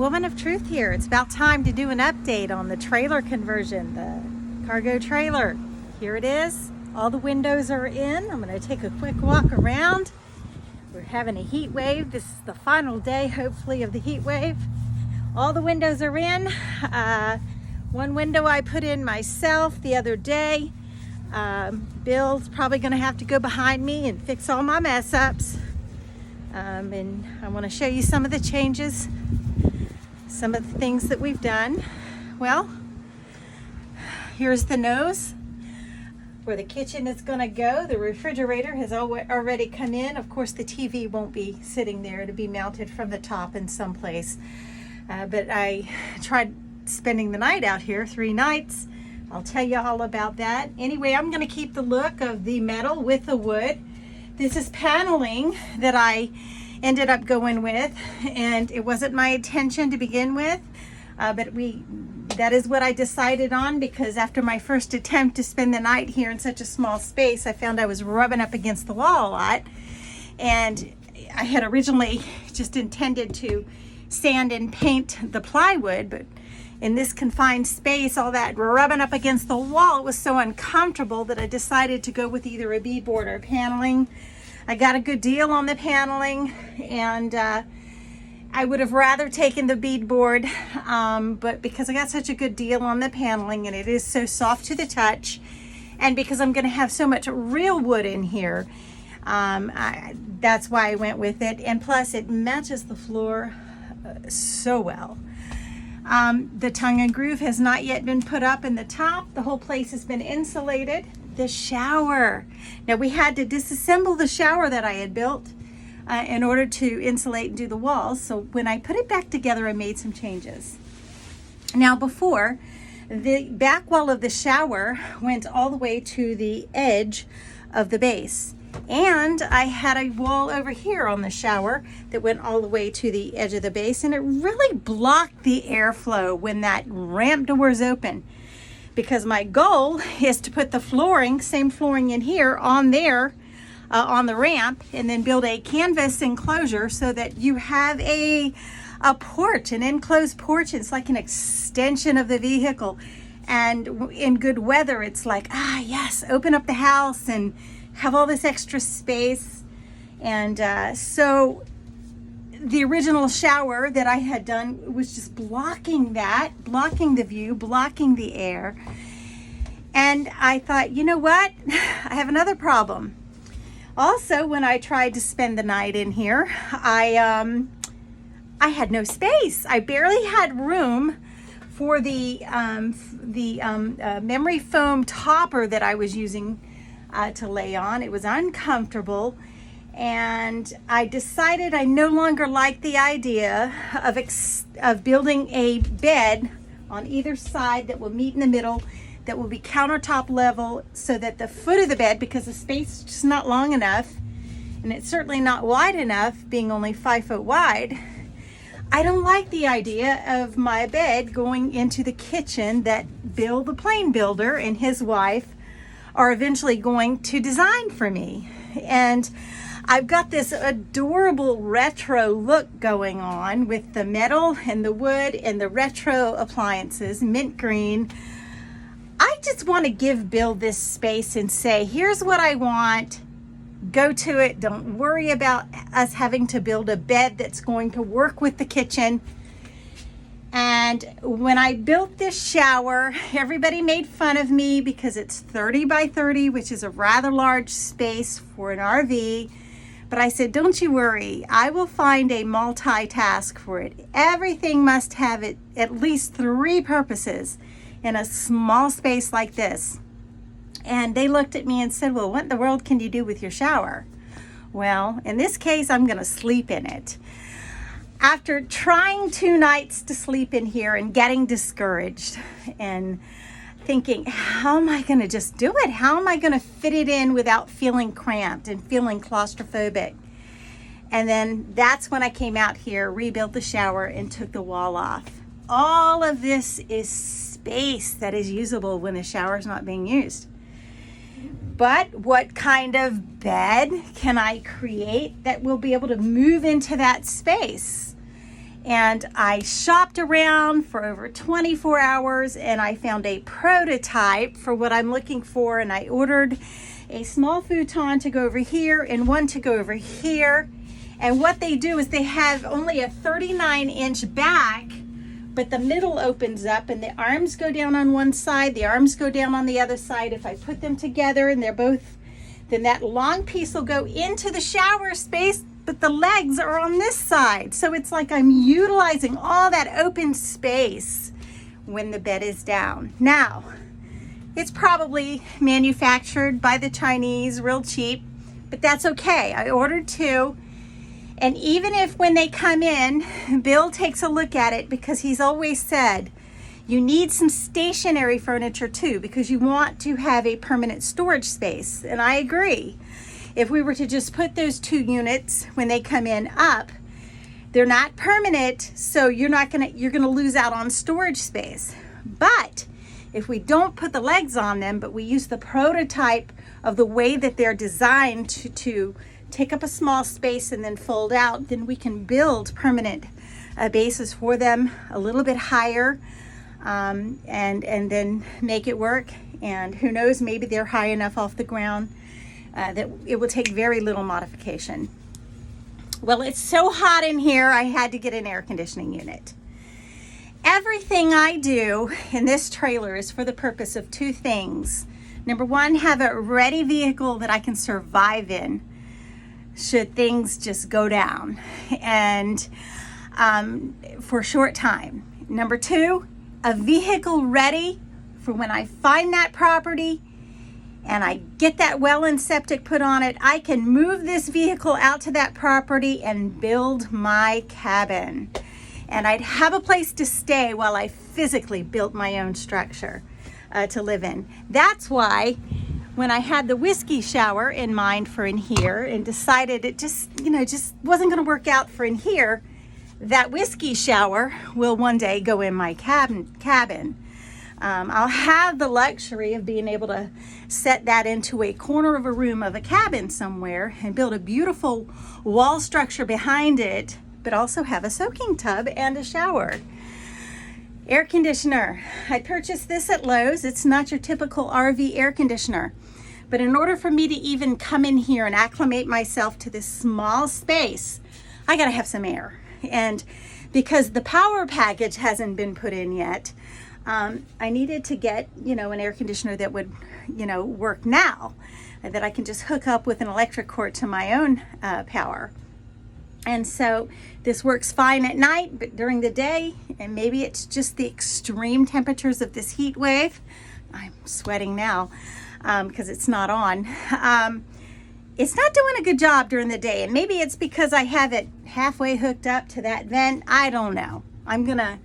Woman of Truth here. It's about time to do an update on the trailer conversion, the cargo trailer. Here it is. All the windows are in. I'm going to take a quick walk around. We're having a heat wave. This is the final day, hopefully, of the heat wave. All the windows are in. One window I put in myself the other day. Bill's probably going to have to go behind me and fix all my mess ups. And I want to show you some of the changes, some of the things that we've done. Well, here's the nose where the kitchen is going to go. The refrigerator has already come in. Of course, the TV won't be sitting there to be mounted from the top in some place. But I tried spending the night out here, 3 nights. I'll tell you all about that. Anyway, I'm going to keep the look of the metal with the wood. This is paneling that I ended up going with, and it wasn't my intention to begin with, but that is what I decided on, because after my first attempt to spend the night here in such a small space, I found I was rubbing up against the wall a lot, and I had originally just intended to sand and paint the plywood, but in this confined space, all that rubbing up against the wall, it was so uncomfortable that I decided to go with either a beadboard or paneling. I got a good deal on the paneling, and I would have rather taken the beadboard, but because I got such a good deal on the paneling and it is so soft to the touch, and because I'm going to have so much real wood in here, that's why I went with it. And plus, it matches the floor so well. The tongue and groove has not yet been put up in the top. The whole place has been insulated. The shower. Now, we had to disassemble the shower that I had built in order to insulate and do the walls. So when I put it back together, I made some changes. Now, before, the back wall of the shower went all the way to the edge of the base. And I had a wall over here on the shower that went all the way to the edge of the base, and it really blocked the airflow when that ramp door is open, because my goal is to put the flooring, same flooring in here, on there on the ramp, and then build a canvas enclosure so that you have a porch, an enclosed porch. It's like an extension of the vehicle, and in good weather it's like, yes, open up the house and have all this extra space. And so the original shower that I had done was just blocking the view, blocking the air. And I thought, you know what? I have another problem. Also, when I tried to spend the night in here, I had no space. I barely had room for the memory foam topper that I was using to lay on. It was uncomfortable, and I decided I no longer liked the idea of building a bed on either side that will meet in the middle, that will be countertop level, so that the foot of the bed, because the space is just not long enough, and it's certainly not wide enough, being only 5 foot wide, I don't like the idea of my bed going into the kitchen that Bill the plane builder and his wife are eventually going to design for me. And I've got this adorable retro look going on with the metal and the wood and the retro appliances, mint green. I just want to give Bill this space and say, here's what I want. Go to it. Don't worry about us having to build a bed that's going to work with the kitchen. And when I built this shower, everybody made fun of me because it's 30 by 30, which is a rather large space for an RV. But I said, don't you worry, I will find a multitask for it. Everything must have at least 3 purposes in a small space like this. And they looked at me and said, well, what in the world can you do with your shower? Well, in this case, I'm going to sleep in it. After trying 2 nights to sleep in here and getting discouraged and thinking, how am I going to just do it? How am I going to fit it in without feeling cramped and feeling claustrophobic? And then that's when I came out here, rebuilt the shower, and took the wall off. All of this is space that is usable when the shower is not being used. But what kind of bed can I create that will be able to move into that space? And I shopped around for over 24 hours and I found a prototype for what I'm looking for, and I ordered a small futon to go over here and one to go over here. And what they do is they have only a 39-inch back, but the middle opens up and the arms go down on one side, the arms go down on the other side. If I put them together and they're both, then that long piece will go into the shower space, but the legs are on this side. So it's like I'm utilizing all that open space when the bed is down. Now, it's probably manufactured by the Chinese, real cheap, but that's okay. I ordered two. And even if when they come in, Bill takes a look at it, because he's always said, you need some stationary furniture too, because you want to have a permanent storage space. And I agree. If we were to just put those two units when they come in up, they're not permanent, so you're gonna lose out on storage space. But if we don't put the legs on them, but we use the prototype of the way that they're designed to take up a small space and then fold out, then we can build permanent bases for them a little bit higher, and then make it work. And who knows, maybe they're high enough off the ground that it will take very little modification. Well, it's so hot in here, I had to get an air conditioning unit. Everything I do in this trailer is for the purpose of two things. Number one, have a ready vehicle that I can survive in should things just go down, and for a short time. Number two, a vehicle ready for when I find that property and I get that well and septic put on it, I can move this vehicle out to that property and build my cabin. And I'd have a place to stay while I physically built my own structure to live in. That's why when I had the whiskey shower in mind for in here and decided it just wasn't going to work out for in here, that whiskey shower will one day go in my cabin. I'll have the luxury of being able to set that into a corner of a room of a cabin somewhere and build a beautiful wall structure behind it, but also have a soaking tub and a shower. Air conditioner. I purchased this at Lowe's. It's not your typical RV air conditioner. But in order for me to even come in here and acclimate myself to this small space, I gotta have some air. And because the power package hasn't been put in yet, I needed to get, an air conditioner that would, work now, that I can just hook up with an electric cord to my own power. And so this works fine at night, but during the day, and maybe it's just the extreme temperatures of this heat wave, I'm sweating now because it's not on. It's not doing a good job during the day, and maybe it's because I have it halfway hooked up to that vent. I don't know. I'm gonna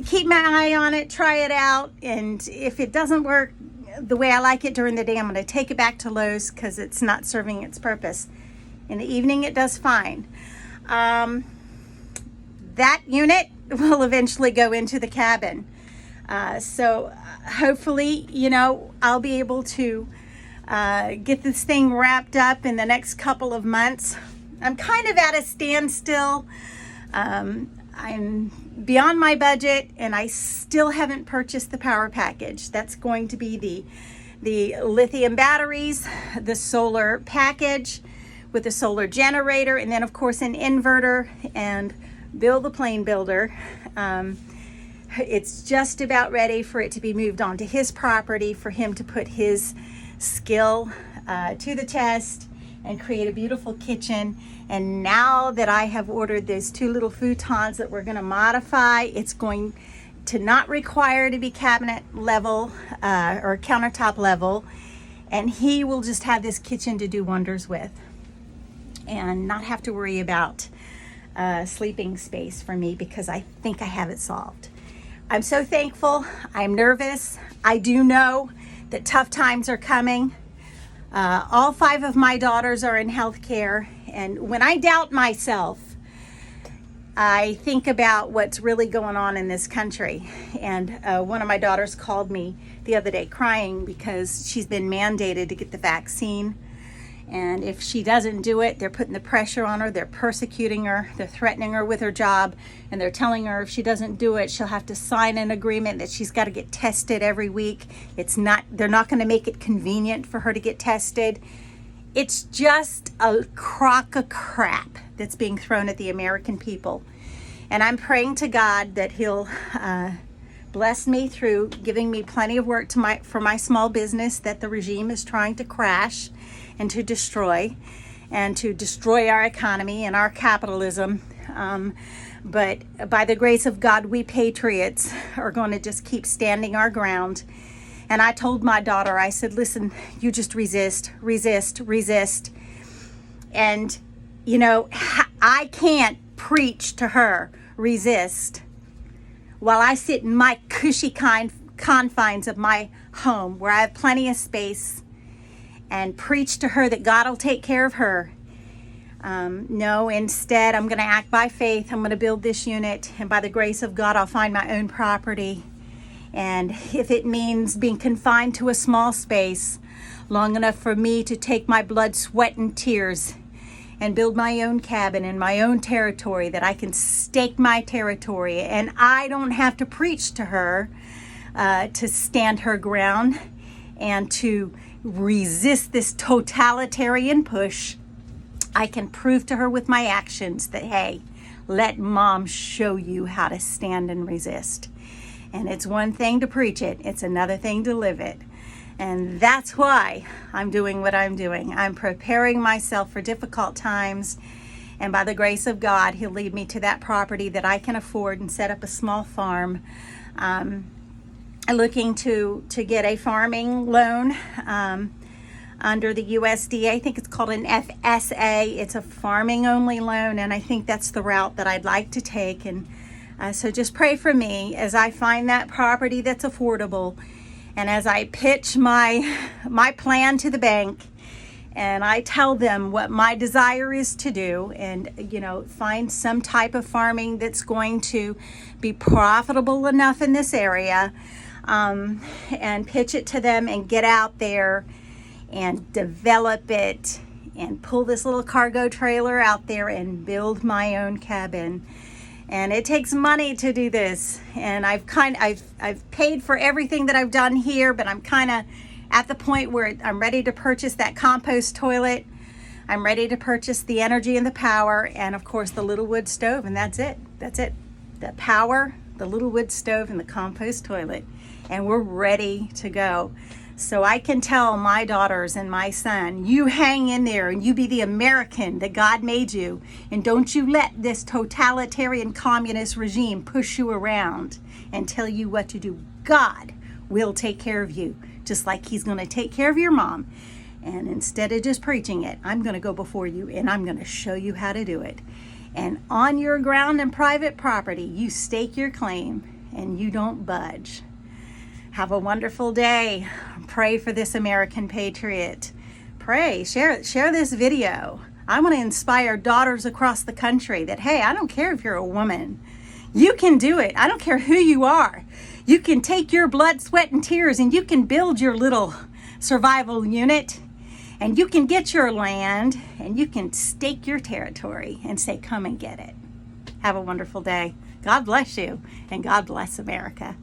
keep my eye on it, try it out, and if it doesn't work the way I like it during the day, I'm gonna take it back to Lowe's because it's not serving its purpose. In the evening, it does fine. That unit will eventually go into the cabin. So hopefully, I'll be able to get this thing wrapped up in the next couple of months. I'm kind of at a standstill. I'm beyond my budget, and I still haven't purchased the power package. That's going to be the lithium batteries, the solar package with a solar generator, and then of course an inverter, and Bill the plane builder. It's just about ready for it to be moved onto his property, for him to put his skill to the test and create a beautiful kitchen. And now that I have ordered those two little futons that we're going to modify, it's going to not require to be cabinet level or countertop level, and he will just have this kitchen to do wonders with and not have to worry about sleeping space for me, because I think I have it solved. I'm so thankful. I'm nervous. I do know that tough times are coming. All 5 of my daughters are in healthcare, and when I doubt myself, I think about what's really going on in this country. And one of my daughters called me the other day crying because she's been mandated to get the vaccine, And if she doesn't do it, they're putting the pressure on her, they're persecuting her, they're threatening her with her job, and they're telling her if she doesn't do it, she'll have to sign an agreement that she's got to get tested every week. They're not going to make it convenient for her to get tested. It's just a crock of crap that's being thrown at the American people. And I'm praying to God that He'll bless me through giving me plenty of work for my small business that the regime is trying to crash and to destroy our economy and our capitalism. But by the grace of God, we patriots are going to just keep standing our ground. And I told my daughter, I said, listen, you just resist. And, you know, I can't preach to her, resist, while I sit in my cushy confines of my home where I have plenty of space, and preach to her that God will take care of her. No, instead, I'm going to act by faith. I'm going to build this unit, and by the grace of God, I'll find my own property. And if it means being confined to a small space long enough for me to take my blood, sweat, and tears and build my own cabin in my own territory, that I can stake my territory, and I don't have to preach to her to stand her ground and to resist this totalitarian push. I can prove to her with my actions that, hey, let Mom show you how to stand and resist. And it's one thing to preach it, it's another thing to live it. And that's why I'm doing what I'm doing. I'm preparing myself for difficult times, and by the grace of God, He'll lead me to that property that I can afford and set up a small farm. Looking to get a farming loan under the USDA. I think it's called an FSA. It's a farming only loan, and I think that's the route that I'd like to take. And so just pray for me as I find that property that's affordable, and as I pitch my plan to the bank, and I tell them what my desire is to do, and find some type of farming that's going to be profitable enough in this area, and pitch it to them and get out there and develop it and pull this little cargo trailer out there and build my own cabin. And it takes money to do this, and I've paid for everything that I've done here, but I'm kind of at the point where I'm ready to purchase that compost toilet. I'm ready to purchase the energy and the power, and of course the little wood stove, and that's it. The power, the little wood stove, and the compost toilet, and we're ready to go. So I can tell my daughters and my son, you hang in there and you be the American that God made you, and don't you let this totalitarian communist regime push you around and tell you what to do. God will take care of you, just like He's going to take care of your mom. And instead of just preaching it, I'm going to go before you and I'm going to show you how to do it. And on your ground and private property, you stake your claim and you don't budge. Have a wonderful day. Pray for this American patriot. Pray, share this video. I want to inspire daughters across the country that, hey, I don't care if you're a woman. You can do it. I don't care who you are. You can take your blood, sweat, and tears, and you can build your little survival unit, and you can get your land, and you can stake your territory and say, come and get it. Have a wonderful day. God bless you, and God bless America.